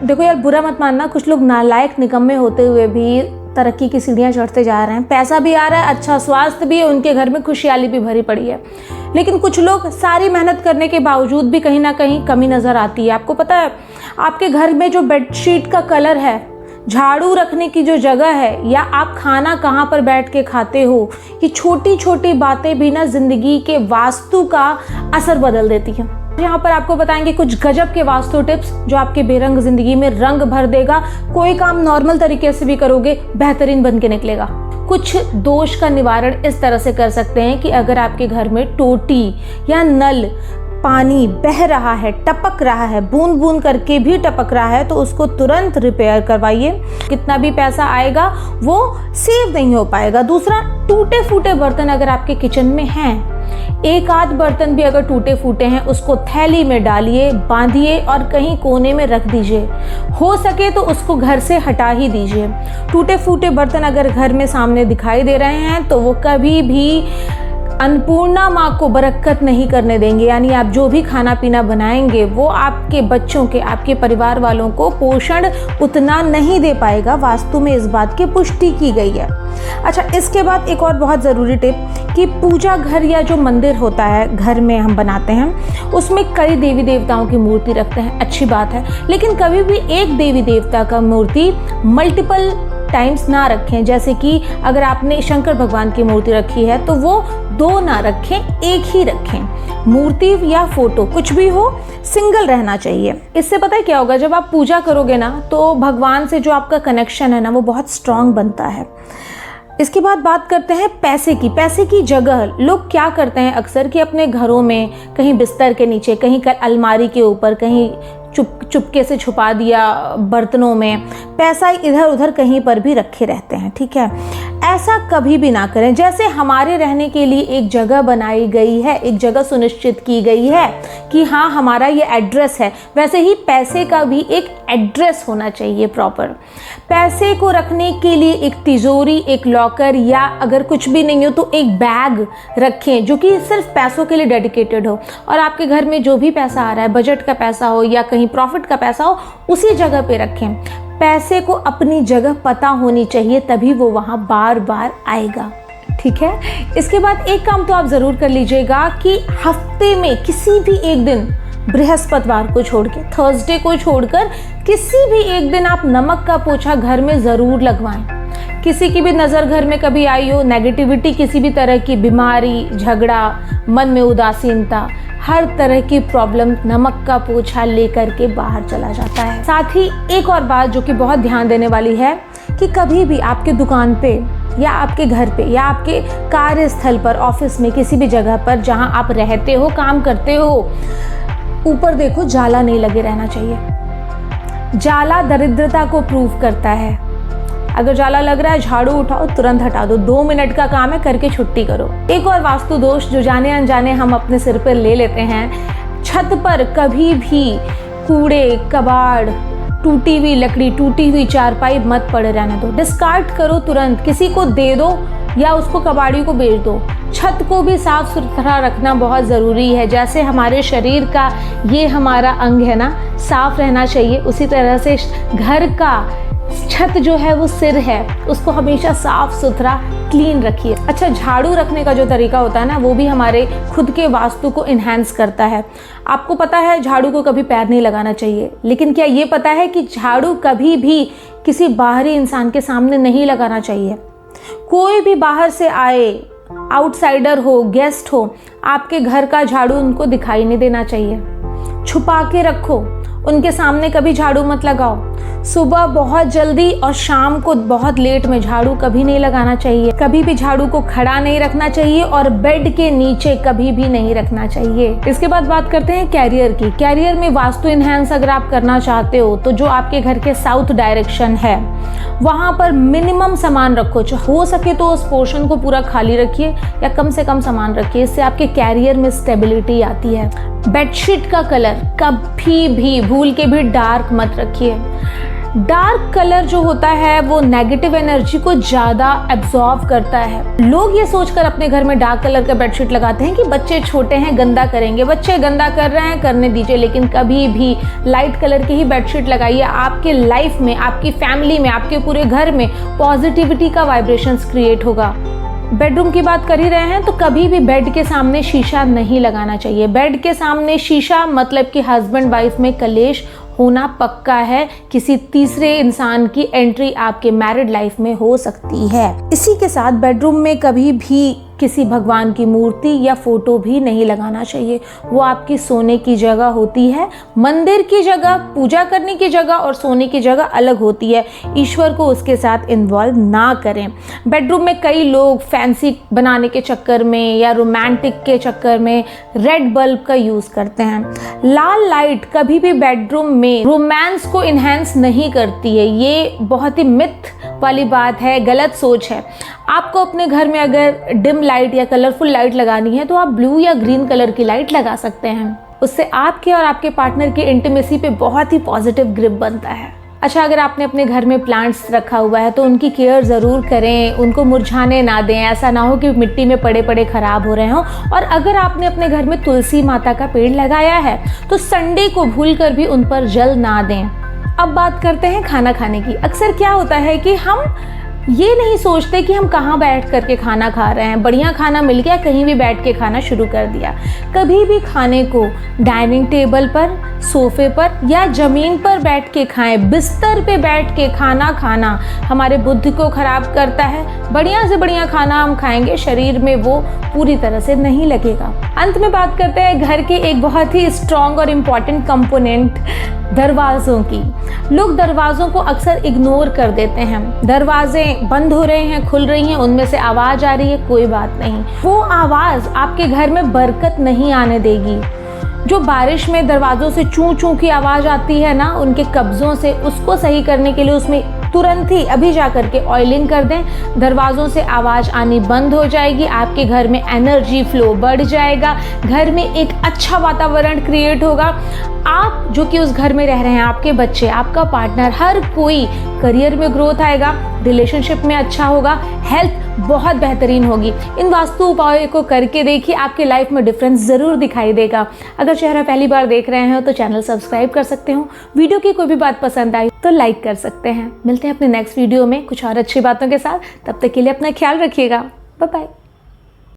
देखो यार, बुरा मत मानना, कुछ लोग नालायक निकम्मे होते हुए भी तरक्की की सीढ़ियाँ चढ़ते जा रहे हैं। पैसा भी आ रहा है, अच्छा स्वास्थ्य भी है, उनके घर में खुशहाली भी भरी पड़ी है। लेकिन कुछ लोग सारी मेहनत करने के बावजूद भी कहीं ना कहीं कमी नज़र आती है। आपको पता है, आपके घर में जो बेडशीट का कलर है, झाड़ू रखने की जो जगह है, या आप खाना कहाँ पर बैठ के खाते हो, ये छोटी छोटी बातें भी ना ज़िंदगी के वास्तु का असर बदल देती हैं। यहाँ पर आपको बताएंगे कुछ गजब के वास्तु टिप्स जो आपके बेरंग जिंदगी में रंग भर देगा। कोई काम नॉर्मल तरीके से भी करोगे, बेहतरीन बन के निकलेगा। कुछ दोष का निवारण इस तरह से कर सकते हैं कि अगर आपके घर में टोटी या नल पानी बह रहा है, टपक रहा है, बूंद बूंद करके भी टपक रहा है, तो उसको तुरंत रिपेयर करवाइए। कितना भी पैसा आएगा वो सेव नहीं हो पाएगा। दूसरा, टूटे फूटे बर्तन अगर आपके किचन में हैं, एक आध बर्तन भी अगर टूटे फूटे हैं, उसको थैली में डालिए, बांधिए और कहीं कोने में रख दीजिए। हो सके तो उसको घर से हटा ही दीजिए। टूटे फूटे बर्तन अगर घर में सामने दिखाई दे रहे हैं तो वो कभी भी अन्नपूर्णा माँ को बरकत नहीं करने देंगे। यानी आप जो भी खाना पीना बनाएंगे वो आपके बच्चों के, आपके परिवार वालों को पोषण उतना नहीं दे पाएगा। वास्तु में इस बात की पुष्टि की गई है। अच्छा, इसके बाद एक और बहुत ज़रूरी टिप कि पूजा घर या जो मंदिर होता है घर में हम बनाते हैं, उसमें कई देवी देवताओं की मूर्ति रखते हैं, अच्छी बात है। लेकिन कभी भी एक देवी देवता का मूर्ति मल्टीपल टाइम्स ना रखें। जैसे कि अगर आपने शंकर भगवान की मूर्ति रखी है तो वो दो ना रखें, एक ही रखें। मूर्ति या फोटो कुछ भी हो, सिंगल रहना चाहिए। इससे पता है क्या होगा, जब आप पूजा करोगे ना तो भगवान से जो आपका कनेक्शन है ना वो बहुत स्ट्रांग बनता है। इसके बाद बात करते हैं पैसे की। पैसे की जगह लोग क्या करते हैं अक्सर कि अपने घरों में कहीं बिस्तर के नीचे, कहीं अलमारी के ऊपर, कहीं चुपके से छुपा दिया बर्तनों में, पैसा इधर उधर कहीं पर भी रखे रहते हैं। ठीक है, ऐसा कभी भी ना करें। जैसे हमारे रहने के लिए एक जगह बनाई गई है, एक जगह सुनिश्चित की गई है कि हाँ हमारा ये एड्रेस है, वैसे ही पैसे का भी एक एड्रेस होना चाहिए प्रॉपर। पैसे को रखने के लिए एक तिजोरी, एक लॉकर, या अगर कुछ भी नहीं हो तो एक बैग रखें जो कि सिर्फ पैसों के लिए डेडिकेटेड हो। और आपके घर में जो भी पैसा आ रहा है, बजट का पैसा हो या कहीं प्रॉफिट का पैसा हो, उसी जगह पे रखें। पैसे को अपनी जगह पता होनी चाहिए, तभी वो वहाँ बार बार आएगा। ठीक है, इसके बाद एक काम तो आप ज़रूर कर लीजिएगा कि हफ्ते में किसी भी एक दिन, बृहस्पतिवार को छोड़ के, थर्सडे को छोड़कर किसी भी एक दिन आप नमक का पोछा घर में ज़रूर लगवाएं। किसी की भी नज़र घर में कभी आई हो, नेगेटिविटी, किसी भी तरह की बीमारी, झगड़ा, मन में उदासीनता, हर तरह की प्रॉब्लम नमक का पोछा लेकर के बाहर चला जाता है। साथ ही एक और बात जो कि बहुत ध्यान देने वाली है कि कभी भी आपके दुकान पे या आपके घर पे या आपके कार्यस्थल पर, ऑफिस में, किसी भी जगह पर जहां आप रहते हो, काम करते हो, ऊपर देखो जाला नहीं लगे रहना चाहिए। जाला दरिद्रता को प्रूव करता है। अगर जाला लग रहा है, झाड़ू उठाओ, तुरंत हटा दो। 2 मिनट का काम है, करके छुट्टी करो। एक और वास्तु दोष जो जाने अनजाने हम अपने सिर पर ले लेते हैं, छत पर कभी भी कूड़े, कबाड़, टूटी हुई लकड़ी, टूटी हुई चारपाई मत पड़े रहने दो। डिस्कार्ड करो तुरंत, किसी को दे दो या उसको कबाड़ी को बेच दो। छत को भी साफ सुथरा रखना बहुत ज़रूरी है। जैसे हमारे शरीर का ये हमारा अंग है ना, साफ रहना चाहिए, उसी तरह से घर का छत जो है वो सिर है, उसको हमेशा साफ सुथरा क्लीन रखिए। अच्छा, झाड़ू रखने का जो तरीका होता है ना, वो भी हमारे खुद के वास्तु को इन्हेंस करता है। आपको पता है झाड़ू को कभी पैर नहीं लगाना चाहिए, लेकिन क्या ये पता है कि झाड़ू कभी भी किसी बाहरी इंसान के सामने नहीं लगाना चाहिए। कोई भी बाहर से आए, आउटसाइडर हो, गेस्ट हो, आपके घर का झाड़ू उनको दिखाई नहीं देना चाहिए। छुपा के रखो, उनके सामने कभी झाड़ू मत लगाओ। सुबह बहुत जल्दी और शाम को बहुत लेट में झाड़ू कभी नहीं लगाना चाहिए। कभी भी झाड़ू को खड़ा नहीं रखना चाहिए और बेड के नीचे कभी भी नहीं रखना चाहिए। इसके बाद बात करते हैं कैरियर की। कैरियर में वास्तु इन्हेंस अगर आप करना चाहते हो तो जो आपके घर के साउथ डायरेक्शन है वहाँ पर मिनिमम सामान रखो। हो सके तो उस पोर्शन को पूरा खाली रखिए या कम से कम सामान रखिए, इससे आपके कैरियर में स्टेबिलिटी आती है। बेडशीट का कलर कभी भी भूल के भी डार्क मत रखिए। डार्क कलर जो होता है वो नेगेटिव एनर्जी को ज़्यादा एब्जॉर्व करता है। लोग ये सोचकर अपने घर में डार्क कलर का बेडशीट लगाते हैं कि बच्चे छोटे हैं, गंदा करेंगे। बच्चे गंदा कर रहे हैं, करने दीजिए, लेकिन कभी भी लाइट कलर की ही बेडशीट लगाइए। आपके लाइफ में, आपकी फैमिली में, आपके पूरे घर में पॉजिटिविटी का वाइब्रेशंस क्रिएट होगा। बेडरूम की बात कर ही रहे हैं तो कभी भी बेड के सामने शीशा नहीं लगाना चाहिए। बेड के सामने शीशा मतलब कि हस्बैंड वाइफ में कलेश होना पक्का है। किसी तीसरे इंसान की एंट्री आपके मैरिड लाइफ में हो सकती है। इसी के साथ बेडरूम में कभी भी किसी भगवान की मूर्ति या फोटो भी नहीं लगाना चाहिए। वो आपकी सोने की जगह होती है। मंदिर की जगह, पूजा करने की जगह और सोने की जगह अलग होती है। ईश्वर को उसके साथ इन्वॉल्व ना करें। बेडरूम में कई लोग फैंसी बनाने के चक्कर में या रोमांटिक के चक्कर में रेड बल्ब का यूज़ करते हैं। लाल लाइट कभी भी बेडरूम में रोमांस को इन्हेंस नहीं करती है। ये बहुत ही मिथ वाली बात है, गलत सोच है। आपको अपने घर में अगर डिम लाइट या कलरफुल लाइट लगानी है तो आप ब्लू या ग्रीन कलर की लाइट लगा सकते हैं। उससे आपके और आपके पार्टनर की इंटीमेसी पे बहुत ही पॉजिटिव ग्रिप बनता है। अच्छा, अगर आपने अपने घर में प्लांट्स रखा हुआ है तो उनकी केयर ज़रूर करें, उनको मुरझाने ना दें। ऐसा ना हो कि मिट्टी में पड़े पड़े ख़राब हो रहे हों। और अगर आपने अपने घर में तुलसी माता का पेड़ लगाया है तो संडे को भूलकर भी उन पर जल ना दें। अब बात करते हैं खाना खाने की। अक्सर क्या होता है कि हम ये नहीं सोचते कि हम कहाँ बैठ करके खाना खा रहे हैं। बढ़िया खाना मिल गया, कहीं भी बैठ के खाना शुरू कर दिया। कभी भी खाने को डाइनिंग टेबल पर, सोफे पर या ज़मीन पर बैठ के खाएं। बिस्तर पे बैठ के खाना खाना हमारे बुद्धि को ख़राब करता है। बढ़िया से बढ़िया खाना हम खाएंगे, शरीर में वो पूरी तरह से नहीं लगेगा। अंत में बात करते हैं घर के एक बहुत ही स्ट्रॉन्ग और इम्पॉर्टेंट कंपोनेंट, दरवाज़ों की। लोग दरवाज़ों को अक्सर इग्नोर कर देते हैं। दरवाजे बंद हो रहे हैं, खुल रही हैं, उनमें से आवाज़ आ रही है, कोई बात नहीं। वो आवाज़ आपके घर में बरकत नहीं आने देगी। जो बारिश में दरवाज़ों से चूं चूं की आवाज़ आती है ना, उनके कब्ज़ों से, उसको सही करने के लिए उसमें तुरंत ही अभी जा करके ऑयलिंग कर दें। दरवाज़ों से आवाज़ आनी बंद हो जाएगी। आपके घर में एनर्जी फ्लो बढ़ जाएगा। घर में एक अच्छा वातावरण क्रिएट होगा। आप जो कि उस घर में रह रहे हैं, आपके बच्चे, आपका पार्टनर, हर कोई करियर में ग्रोथ आएगा, रिलेशनशिप में अच्छा होगा, हेल्थ बहुत बेहतरीन होगी। इन वास्तु उपायों को करके देखिए, आपके लाइफ में डिफरेंस ज़रूर दिखाई देगा। अगर चेहरा पहली बार देख रहे हैं तो चैनल सब्सक्राइब कर सकते हो। वीडियो की कोई भी बात पसंद आई तो लाइक कर सकते हैं। मिलते हैं अपने नेक्स्ट वीडियो में कुछ और अच्छी बातों के साथ। तब तक के लिए अपना ख्याल रखिएगा। Bye bye.